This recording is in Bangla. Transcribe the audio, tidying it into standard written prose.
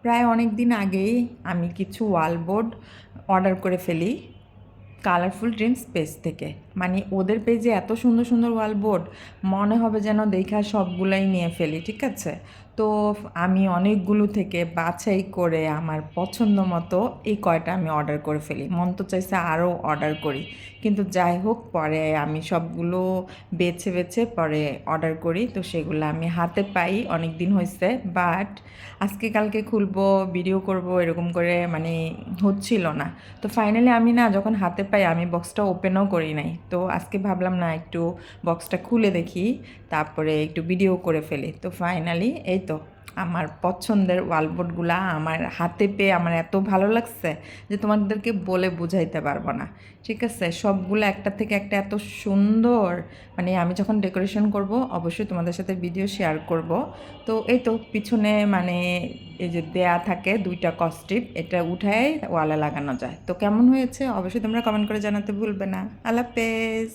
প্রায় অনেক দিন আগেই আমি কিছু ওয়াল বোর্ড অর্ডার করে ফেলি কালারফুল ড্রিমস পেজ থেকে। মানে ওদের পেজে এত সুন্দর সুন্দর ওয়াল বোর্ড, মনে হবে যেন দেখা সবগুলাই নিয়ে ফেলি, ঠিক আছে। তো আমি অনেকগুলো থেকে বাছাই করে আমার পছন্দ মতো এই কয়টা আমি অর্ডার করে ফেলি। মন তো চাইছে আরও অর্ডার করি, কিন্তু যাই হোক পরে আমি সবগুলো বেছে বেছে পরে অর্ডার করি। তো সেগুলো আমি হাতে পাই অনেক দিন হয়েছে, বাট আজকে কালকে খুলবো, ভিডিও করব, এরকম করে মানে হচ্ছিল না। তো ফাইনালি আমি না যখন হাতে পাই আমি বক্সটা ওপেনও করি নাই। তো আজকে ভাবলাম না একটু বক্সটা খুলে দেখি, তারপরে একটু ভিডিও করে ফেলি। তো ফাইনালি এই তো আমার পছন্দের ওয়ালবোর্ডগুলা আমার হাতে পেয়ে আমার এত ভালো লাগছে যে তোমাদেরকে বলে বুঝাইতে পারবো না, ঠিক আছে। সবগুলো একটা থেকে একটা এত সুন্দর, মানে আমি যখন ডেকোরেশন করব অবশ্যই তোমাদের সাথে ভিডিও শেয়ার করব। তো এই তো পিছনে মানে এই যে দেয়া থাকে দুইটা কস্টিপ, এটা উঠায় ওয়ালে লাগানো যায়। তো কেমন হয়েছে অবশ্যই তোমরা কমেন্ট করে জানাতে ভুলবে না। আল্লাহ হাফেজ।